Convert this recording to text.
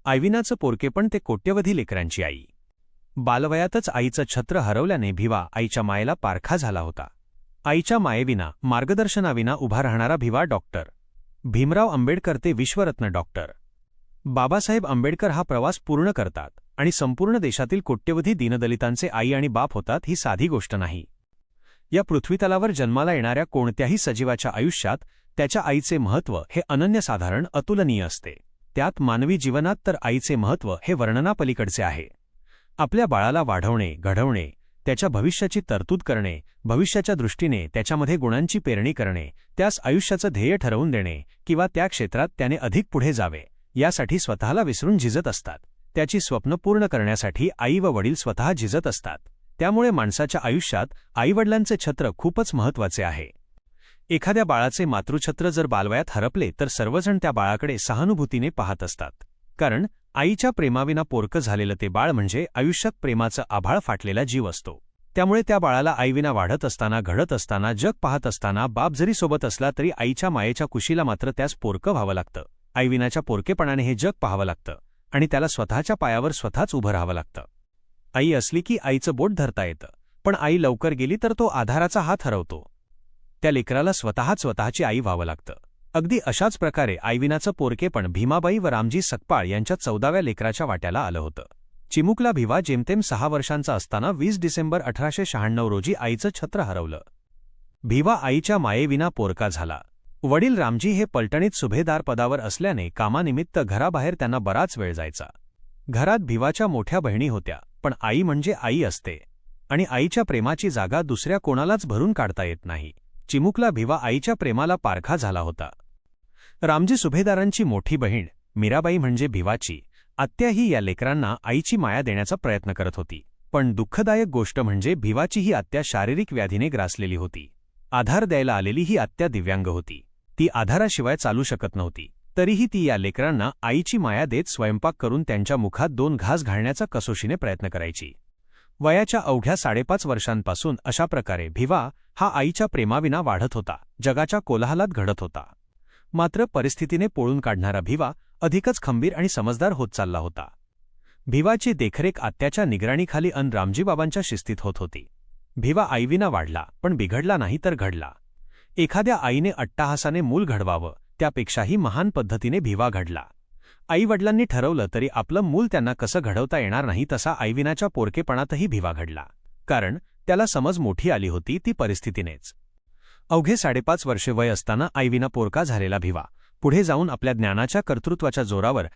आयविनाचं पोरकेपण ते कोट्यवधी लेकरांची आई. बालवयातच आईचं छत्र हरवल्याने भिवा आईच्या मायेला पारखा झाला होता. आईच्या मायेविना, मार्गदर्शनाविना उभा राहणारा भिवा डॉक्टर भीमराव आंबेडकर ते विश्वरत्न डॉक्टर बाबासाहेब आंबेडकर हा प्रवास पूर्ण करतात आणि संपूर्ण देशातील कोट्यवधी दीनदलितांचे आई आणि बाप होतात ही साधी गोष्ट नाही. या पृथ्वीतलावर जन्माला येणाऱ्या कोणत्याही सजीवाच्या आयुष्यात त्याच्या आईचे महत्त्व हे अनन्यसाधारण, अतुलनीय असते. त्यात मानवी जीवनात तर आईचे महत्त्व हे वर्णनापलीकडचे आहे. आपल्या बाळाला वाढवणे, घडवणे, त्याच्या भविष्याची तरतूद करणे, भविष्याच्या दृष्टीने त्याच्यामध्ये गुणांची पेरणी करणे, त्यास आयुष्याचं ध्येय ठरवून देणे किंवा त्या क्षेत्रात त्याने अधिक पुढे जावे, यासाठी स्वतःला विसरून झिजत असतात. त्याची स्वप्न पूर्ण करण्यासाठी आई व वडील स्वतः झिजत असतात. त्यामुळे माणसाच्या आयुष्यात आईवडिलांचे छत्र खूपच महत्त्वाचे आहे. एखाद्या बाळाचे मातृछत्र जर बालवयात हरपले तर सर्वजण त्या बाळाकडे सहानुभूतीने पाहत असतात. कारण आईच्या प्रेमाविना पोरकं झालेलं ते बाळ म्हणजे आयुष्यात प्रेमाचं आभाळ फाटलेला जीव असतो. त्यामुळे त्या बाळाला आईविना वाढत असताना, घडत असताना, जग पाहत असताना बाप जरी सोबत असला तरी आईच्या मायेच्या कुशीला मात्र त्यास पोरकं व्हावं लागतं. आईविनाच्या पोरकेपणाने हे जग पाहावं लागतं आणि त्याला स्वतःच्या पायावर स्वतःच उभं राहावं लागतं. आई असली की आईचं बोट धरता येतं, पण आई लवकर गेली तर तो आधाराचा हात हरवतो. त्या लेकराला स्वतःची आई व्हावं लागतं. अगदी अशाच प्रकारे आईविनाचं पोरकेपण भीमाबाई व रामजी सकपाळ यांच्या 14व्या लेकराच्या वाट्याला आलं होतं. चिमुकला भिवा जेमतेम 6 वर्षांचा असताना 20 डिसेंबर 1896 रोजी आईचं छत्र हरवलं. भिवा आईच्या मायेविना पोरका झाला. वडील रामजी हे पलटणीत सुभेदार पदावर असल्याने कामानिमित्त घराबाहेर त्यांना बराच वेळ जायचा. घरात भिवाच्या मोठ्या बहिणी होत्या, पण आई म्हणजे आई असते आणि आईच्या प्रेमाची जागा दुसऱ्या कोणालाच भरून काढता येत नाही. चिमुकला भिवा आईच्या प्रेमाला पारखा झाला होता. रामजी सुभेदारांची मोठी बहीण मीराबाई म्हणजे भिवाची आत्याही या लेकरांना आईची माया देण्याचा प्रयत्न करत होती. पण दुःखदायक गोष्ट म्हणजे भिवाची ही आत्या शारीरिक व्याधीने ग्रासलेली होती. आधार द्यायला आलेली ही आत्या दिव्यांग होती. ती आधाराशिवाय चालू शकत नव्हती. तरीही ती या लेकरांना आईची माया देत स्वयंपाक करून त्यांच्या मुखात 2 घास घालण्याचा कसोशीने प्रयत्न करायची. वयाच्या अवघ्या 5.5 वर्षांपासून अशा प्रकारे भिवा हा आईच्या प्रेमाविना वाढत होता, जगाच्या कोलाहलात घडत होता. मात्र परिस्थितीने पोळून काढणारा भिवा अधिकच खंबीर आणि समजदार होत चालला होता. भिवाची देखरेख आत्याच्या निगराणीखाली रामजीबाबांच्या शिस्तीत होत होती. भिवा आईविना वाढला, पण बिघडला नाही तर घडला. एखाद्या आईने अट्टाहासाने मूल घडवावं, त्यापेक्षाही महान पद्धतीने भिवा घडला. आईवडिलांनी ठरवलं तरी आपलं मूल त्यांना कसं घडवता येणार नाही तसा आईविनाच्या पोरकेपणातही भिवा घडला. कारण त्याला समज मोठी आली होती ती परिस्थितीनेच. अवघे 5.5 वर्षे वय असताना आईविना पोरका झालेला भिवा पुढे जाऊन आपल्या ज्ञानाच्या कर्तृत्वाच्या जोरावर